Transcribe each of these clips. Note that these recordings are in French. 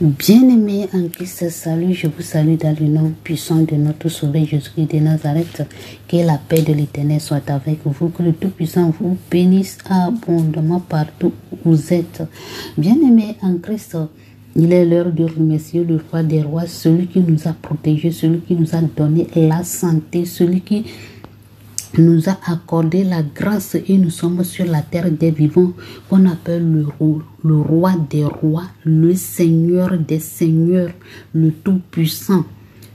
Bien-aimés en Christ, salut, je vous salue dans le nom puissant de notre Sauveur Jésus-Christ de Nazareth. Que la paix de l'Éternel soit avec vous, que le Tout-Puissant vous bénisse abondamment partout où vous êtes. Bien-aimés en Christ, il est l'heure de remercier le roi des rois, celui qui nous a protégés, celui qui nous a donné la santé, celui qui nous a accordé la grâce et nous sommes sur la terre des vivants qu'on appelle le roi des rois, le Seigneur des seigneurs, le Tout-Puissant,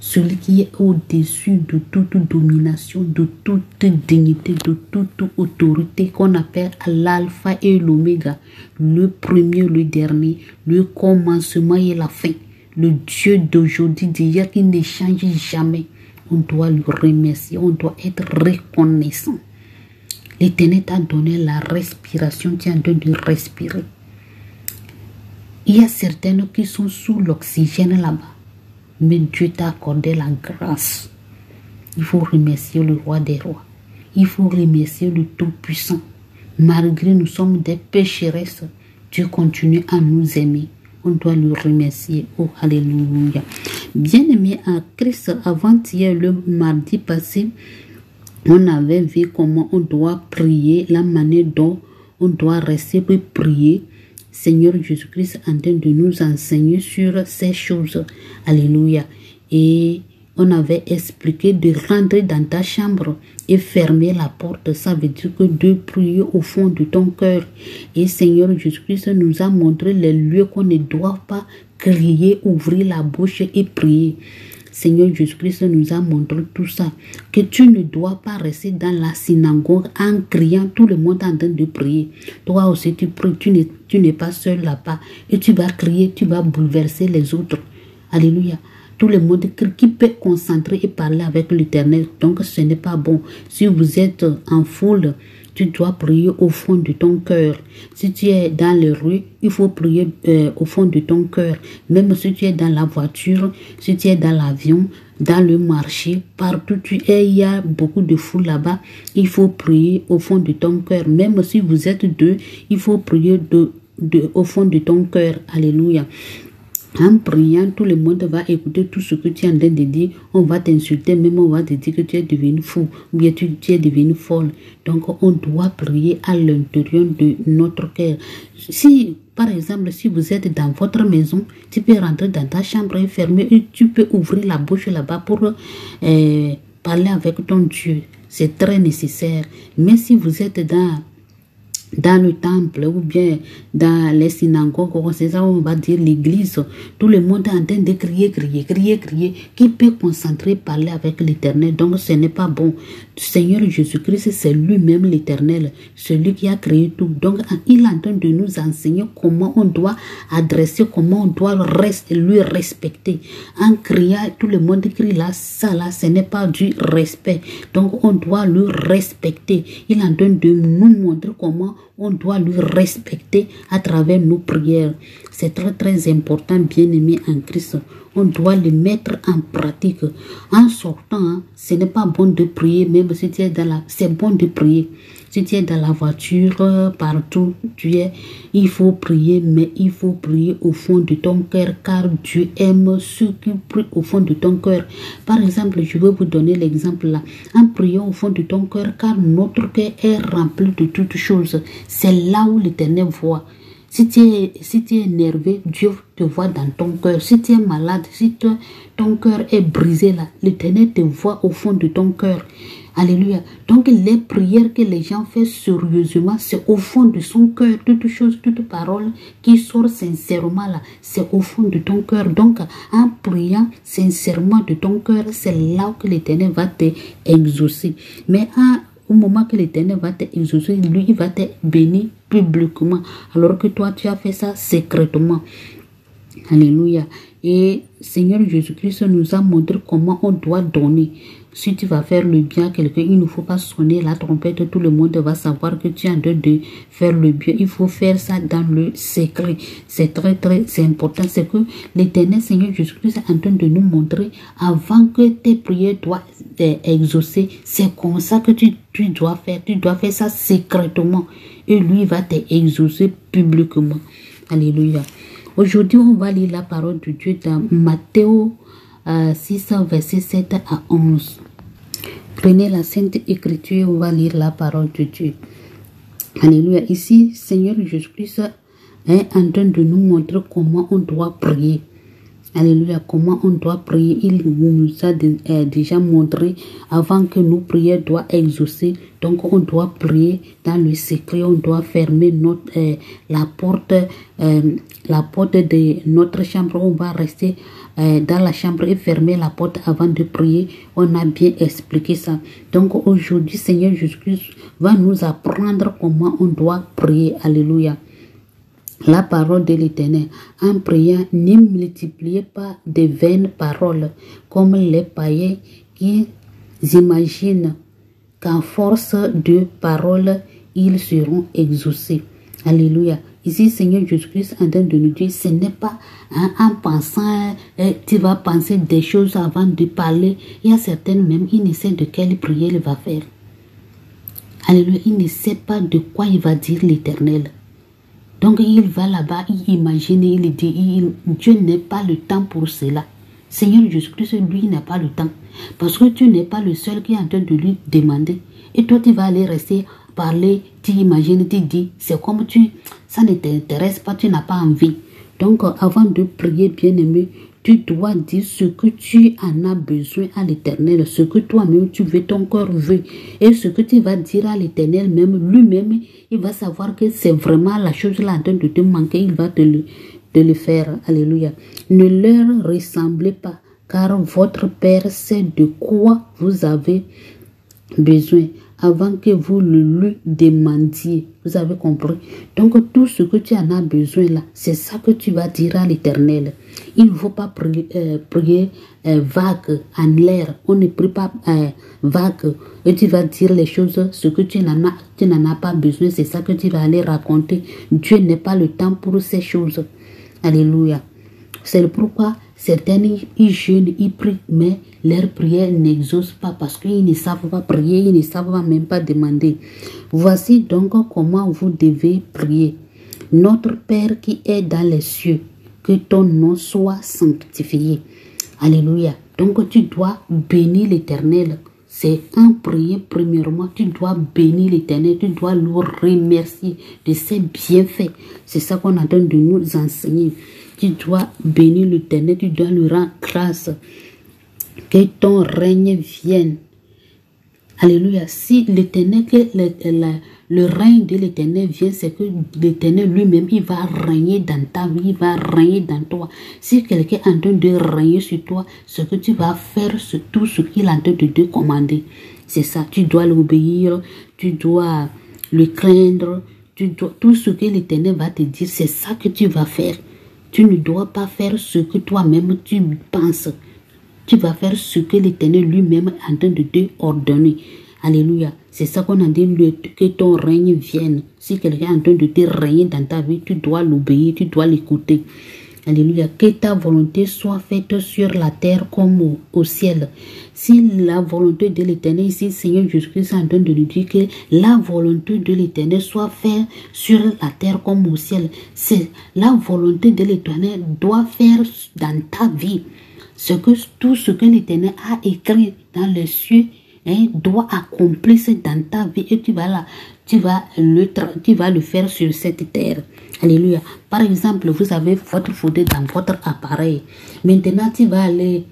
celui qui est au-dessus de toute domination, de toute dignité, de toute autorité qu'on appelle l'alpha et l'oméga, le premier, le dernier, le commencement et la fin, le Dieu d'aujourd'hui, d'hier qui ne change jamais. On doit le remercier, on doit être reconnaissant. L'Éternel t'a donné la respiration, tu es en train de respirer. Il y a certaines qui sont sous l'oxygène là-bas, mais Dieu t'a accordé la grâce. Il faut remercier le roi des rois. Il faut remercier le Tout-Puissant. Malgré nous sommes des pécheresses, Dieu continue à nous aimer. On doit le remercier. Oh, alléluia. Bien-aimé à Christ, avant-hier, le mardi passé, on avait vu comment on doit prier, la manière dont on doit rester pour prier. Seigneur Jésus-Christ est en train de nous enseigner sur ces choses. Alléluia. Et on avait expliqué de rentrer dans ta chambre et fermer la porte. Ça veut dire que de prier au fond de ton cœur. Et Seigneur Jésus-Christ nous a montré les lieux qu'on ne doit pas crier, ouvrir la bouche et prier. Seigneur Jésus-Christ nous a montré tout ça. Que tu ne dois pas rester dans la synagogue en criant, tout le monde en train de prier. Toi aussi tu pries, tu n'es pas seul là-bas. Et tu vas crier, tu vas bouleverser les autres. Alléluia. Tout le monde qui peut concentrer et parler avec l'Éternel. Donc ce n'est pas bon. Si vous êtes en foule, tu dois prier au fond de ton cœur. Si tu es dans les rues, il faut prier au fond de ton cœur. Même si tu es dans la voiture, si tu es dans l'avion, dans le marché, partout tu es, il y a beaucoup de foule là-bas. Il faut prier au fond de ton cœur. Même si vous êtes deux, il faut prier au fond de ton cœur. Alléluia. En priant, tout le monde va écouter tout ce que tu es en train de dire. On va t'insulter, même on va te dire que tu es devenu fou, ou bien tu es devenu folle. Donc, on doit prier à l'intérieur de notre cœur. Si, par exemple, si vous êtes dans votre maison, tu peux rentrer dans ta chambre et fermer, et tu peux ouvrir la bouche là-bas pour parler avec ton Dieu. C'est très nécessaire. Mais si vous êtes dans le temple ou bien dans les synagogues, c'est ça on va dire l'église, tout le monde est en train de crier, qui peut concentrer, parler avec l'Éternel. Donc ce n'est pas bon. Seigneur Jésus-Christ, c'est lui-même l'Éternel, celui qui a créé tout. Donc il est en train de nous enseigner comment on doit adresser, comment on doit lui respecter. En criant, tout le monde crie là, ça là, ce n'est pas du respect. Donc on doit le respecter. Il est en train de nous montrer comment on doit lui respecter à travers nos prières. C'est très très important, bien-aimé en Christ. On doit le mettre en pratique. En sortant, ce n'est pas bon de prier, même si tu es dans la... C'est bon de prier. Si tu es dans la voiture, partout il faut prier, mais il faut prier au fond de ton cœur, car Dieu aime ceux qui prient au fond de ton cœur. Par exemple, je vais vous donner l'exemple là. En priant au fond de ton cœur, car notre cœur est rempli de toutes choses. C'est là où l'Éternel voit. Si tu es énervé, Dieu te voit dans ton cœur. Si tu es malade, si ton cœur est brisé là, l'Éternel te voit au fond de ton cœur. Alléluia. Donc les prières que les gens font sérieusement, c'est au fond de son cœur. Toutes choses, toutes paroles qui sortent sincèrement là, c'est au fond de ton cœur. Donc en priant sincèrement de ton cœur, c'est là que l'Éternel va t'exaucer. Mais au moment que l'Éternel va t'exaucer, lui, il va te bénir publiquement. Alors que toi, tu as fait ça secrètement. Alléluia. Et Seigneur Jésus-Christ nous a montré comment on doit donner. Si tu vas faire le bien à quelqu'un, il ne faut pas sonner la trompette. Tout le monde va savoir que tu es en train de faire le bien. Il faut faire ça dans le secret. C'est très très important. C'est que l'Éternel Seigneur Jésus-Christ est en train de nous montrer avant que tes prières doivent être exaucées. C'est comme ça que tu dois faire. Tu dois faire ça secrètement. Et lui va t'exaucer publiquement. Alléluia. Aujourd'hui, on va lire la parole de Dieu dans Matthieu 6, verset 7 à 11. Prenez la Sainte Écriture, on va lire la parole de Dieu. Alléluia. Ici, Seigneur Jésus-Christ est en train de nous montrer comment on doit prier. Alléluia, comment on doit prier. Il nous a déjà montré avant que nous prions doit exaucer. Donc on doit prier dans le secret. On doit fermer la porte de notre chambre. On va rester dans la chambre et fermer la porte avant de prier. On a bien expliqué ça. Donc aujourd'hui, Seigneur Jésus-Christ va nous apprendre comment on doit prier. Alléluia. La parole de l'Éternel. En priant, ne multipliez pas de vaines paroles comme les païens qui imaginent qu'en force de paroles, ils seront exaucés. Alléluia. Ici, Seigneur Jésus-Christ en train de nous dire, ce n'est pas en pensant, tu vas penser des choses avant de parler. Il y a certaines même, il ne sait de quelle prière il va faire. Alléluia. Il ne sait pas de quoi il va dire l'Éternel. Donc il va là-bas, il imagine, il dit, Dieu n'a pas le temps pour cela. Seigneur Jésus-Christ, lui, n'a pas le temps. Parce que tu n'es pas le seul qui est en train de lui demander. Et toi, tu vas aller rester, parler, tu imagines, tu dis, c'est comme ça ne t'intéresse pas, tu n'as pas envie. Donc avant de prier, bien-aimé, tu dois dire ce que tu en as besoin à l'Éternel, ce que toi-même tu veux, ton cœur veut. Et ce que tu vas dire à l'Éternel même, lui-même, il va savoir que c'est vraiment la chose là en train de te manquer, il va te le faire. Alléluia. Ne leur ressemblez pas, car votre Père sait de quoi vous avez besoin avant que vous le lui demandiez. Vous avez compris? Donc tout ce que tu en as besoin là, c'est ça que tu vas dire à l'Éternel. Il ne faut pas prier vague en l'air. On ne prie pas vague. Et tu vas dire les choses, ce que tu n'en as pas besoin, c'est ça que tu vas aller raconter. Dieu n'est pas le temps pour ces choses. Alléluia. C'est pourquoi certains, ils jeûnent, ils prient, mais leur prière n'exauce pas parce qu'ils ne savent pas prier, ils ne savent même pas demander. Voici donc comment vous devez prier. Notre Père qui est dans les cieux, que ton nom soit sanctifié. Alléluia. Donc tu dois bénir l'Éternel. C'est en priant premièrement, tu dois bénir l'Éternel, tu dois le remercier de ses bienfaits. C'est ça qu'on a train de nous enseigner. Tu dois bénir l'Éternel, tu dois lui rendre grâce. Que ton règne vienne. Alléluia. Si l'Éternel, le règne de l'Éternel vient, c'est que l'Éternel lui-même, il va régner dans ta vie, il va régner dans toi. Si quelqu'un est en train de régner sur toi, ce que tu vas faire, c'est tout ce qu'il est en train de te commander. C'est ça, tu dois l'obéir, tu dois le craindre, tout ce que l'Éternel va te dire, c'est ça que tu vas faire. Tu ne dois pas faire ce que toi-même tu penses. Tu vas faire ce que l'Éternel lui-même est en train de te ordonner. Alléluia. C'est ça qu'on a dit, que ton règne vienne. Si quelqu'un est en train de te régner dans ta vie, tu dois l'obéir, tu dois l'écouter. Alléluia. Que ta volonté soit faite sur la terre comme au ciel. Si la volonté de l'Éternel, ici, Seigneur Jésus-Christ est en train de nous dire que la volonté de l'Éternel soit faite sur la terre comme au ciel. C'est la volonté de l'Éternel doit faire dans ta vie. Tout ce que l'Éternel a écrit dans les cieux doit accomplir dans ta vie et tu vas le faire sur cette terre. Alléluia. Par exemple, vous avez votre photo dans votre appareil. Maintenant, tu vas aller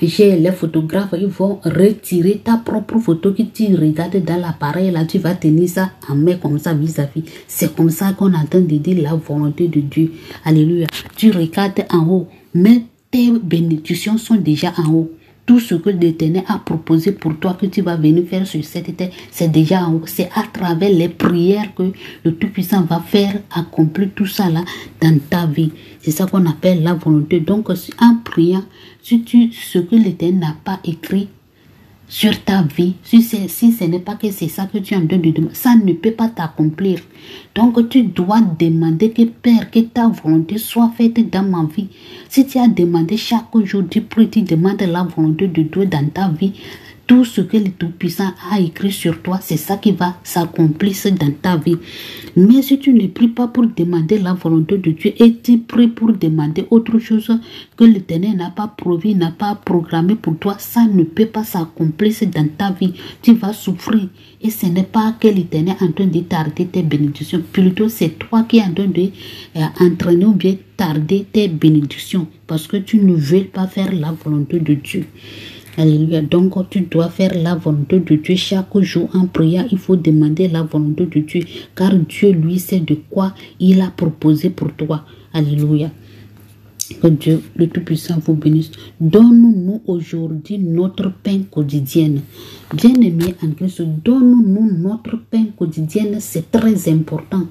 chez les photographes, ils vont retirer ta propre photo que tu regardes dans l'appareil. Là, tu vas tenir ça en main comme ça vis-à-vis. C'est comme ça qu'on entend de dire la volonté de Dieu. Alléluia. Tu regardes en haut, mais tes bénédictions sont déjà en haut. Tout ce que l'Éternel a proposé pour toi que tu vas venir faire sur cette terre, c'est déjà en haut. C'est à travers les prières que le Tout-Puissant va faire accomplir tout ça là dans ta vie. C'est ça qu'on appelle la volonté. Donc, en priant, ce que l'Éternel n'a pas écrit sur ta vie, si ce n'est pas que c'est ça que tu es en train de demander, ça ne peut pas t'accomplir. Donc tu dois demander que Père, que ta volonté soit faite dans ma vie. Si tu as demandé chaque jour, tu demandes la volonté de Dieu dans ta vie, tout ce que le Tout-Puissant a écrit sur toi, c'est ça qui va s'accomplir dans ta vie. Mais si tu ne pries pas pour demander la volonté de Dieu et tu pries pour demander autre chose que l'Éternel n'a pas prévu, n'a pas programmé pour toi, ça ne peut pas s'accomplir dans ta vie. Tu vas souffrir. Et ce n'est pas que l'Éternel est en train de t'arrêter tes bénédictions. Plutôt, c'est toi qui es en train d'entraîner ou bien tarder tes bénédictions. Parce que tu ne veux pas faire la volonté de Dieu. Alléluia. Donc, tu dois faire la volonté de Dieu. Chaque jour en prière, il faut demander la volonté de Dieu. Car Dieu, lui, sait de quoi il a proposé pour toi. Alléluia. Que Dieu, le Tout-Puissant, vous bénisse. Donne-nous aujourd'hui notre pain quotidien. Bien-aimés en Christ, donne-nous notre pain quotidien. C'est très important.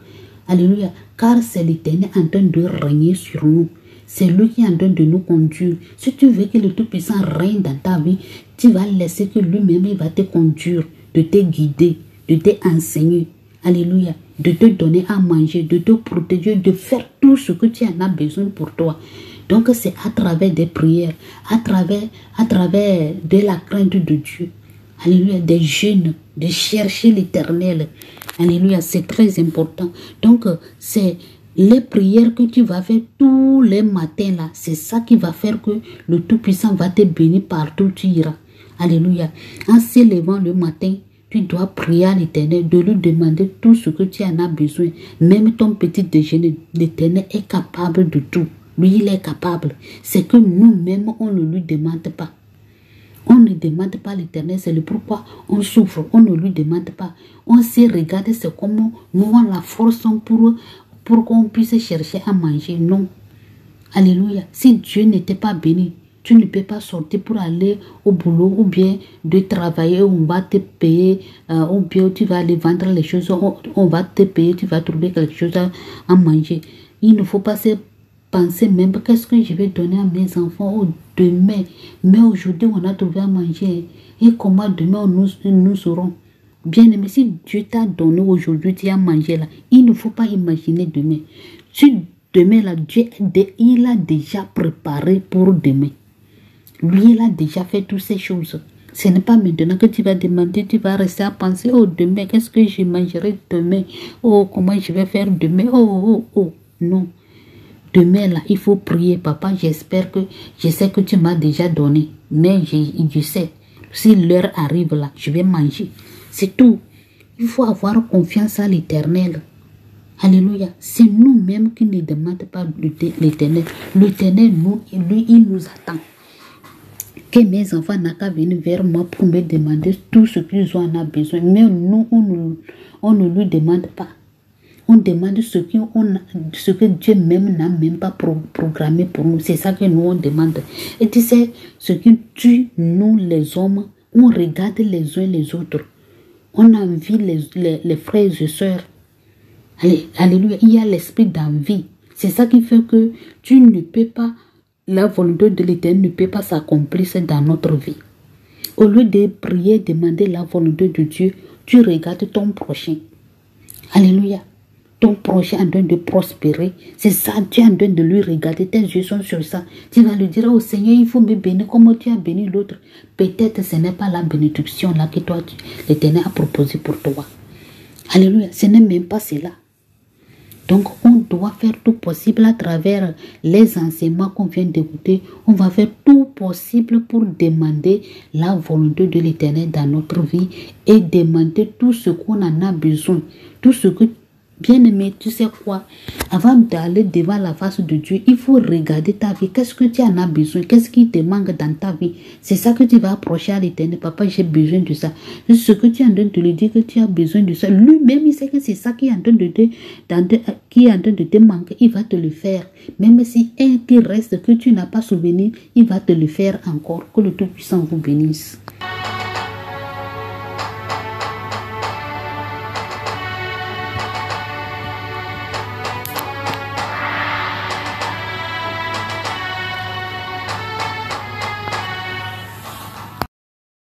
Alléluia. Car c'est l'Éternel en train de régner sur nous. C'est lui qui est en train de nous conduire. Si tu veux que le Tout-Puissant règne dans ta vie, tu vas laisser que lui-même il va te conduire, de te guider, de te enseigner. Alléluia. De te donner à manger, de te protéger, de faire tout ce que tu en as besoin pour toi. Donc c'est à travers des prières, à travers de la crainte de Dieu. Alléluia. Des jeûnes, de chercher l'Éternel. Alléluia. C'est très important. Donc c'est les prières que tu vas faire tous les matins là, c'est ça qui va faire que le Tout-Puissant va te bénir partout où tu iras. Alléluia. En se levant le matin, tu dois prier à l'Éternel, de lui demander tout ce que tu en as besoin. Même ton petit déjeuner, l'Éternel est capable de tout. Lui, il est capable. C'est que nous-mêmes, on ne lui demande pas. On ne demande pas l'Éternel, c'est le pourquoi on souffre. On ne lui demande pas. On sait regarder, c'est comment nous on la force pour qu'on puisse chercher à manger. Non. Alléluia. Si Dieu n'était pas béni, tu ne peux pas sortir pour aller au boulot ou bien de travailler, on va te payer, ou bien tu vas aller vendre les choses, on va te payer, tu vas trouver quelque chose à manger. Il ne faut pas se penser même qu'est-ce que je vais donner à mes enfants demain. Mais aujourd'hui, on a trouvé à manger. Et comment demain nous serons? Bien aimé, si Dieu t'a donné aujourd'hui, tu as mangé là, il ne faut pas imaginer demain. Si demain là, Dieu il a déjà préparé pour demain. Lui, il a déjà fait toutes ces choses. Ce n'est pas maintenant que tu vas demander, tu vas rester à penser, oh demain, qu'est-ce que je mangerai demain? Oh, comment je vais faire demain? Oh. Non. Demain là, il faut prier. Papa, je sais que tu m'as déjà donné. Mais je sais, si l'heure arrive là, je vais manger. C'est tout. Il faut avoir confiance à l'Éternel. Alléluia. C'est nous-mêmes qui ne demandons pas l'Éternel. L'Éternel, lui, il nous attend. Que mes enfants n'ont qu'à venir vers moi pour me demander tout ce qu'ils en ont besoin. Mais nous, on ne lui demande pas. On demande ce que Dieu même n'a même pas programmé pour nous. C'est ça que nous, on demande. Et tu sais, ce qui tue nous, les hommes, on regarde les uns les autres. On envie les frères et sœurs. Alléluia. Il y a l'esprit d'envie. C'est ça qui fait que tu ne peux pas, la volonté de l'Éternel ne peut pas s'accomplir dans notre vie. Au lieu de prier, demander la volonté de Dieu, tu regardes ton prochain. Alléluia. Ton prochain est en train de prospérer. C'est ça, tu es en train de lui regarder. Tes yeux sont sur ça. Tu vas lui dire, oh Seigneur, il faut me bénir comme tu as béni l'autre. Peut-être ce n'est pas la bénédiction là que toi, l'Éternel a proposé pour toi. Alléluia. Ce n'est même pas cela. Donc, on doit faire tout possible à travers les enseignements qu'on vient d'écouter. On va faire tout possible pour demander la volonté de l'Éternel dans notre vie et demander tout ce qu'on en a besoin. Tout ce que, bien aimé, tu sais quoi? Avant d'aller devant la face de Dieu, il faut regarder ta vie. Qu'est-ce que tu en as besoin? Qu'est-ce qui te manque dans ta vie? C'est ça que tu vas approcher à l'Éternel. Papa, j'ai besoin de ça. C'est ce que tu es en train de lui dire que tu as besoin de ça. Lui-même, il sait que c'est ça qui est en train de te manquer. Il va te le faire. Même si un qui reste que tu n'as pas souvenu, il va te le faire encore. Que le Tout-Puissant vous bénisse.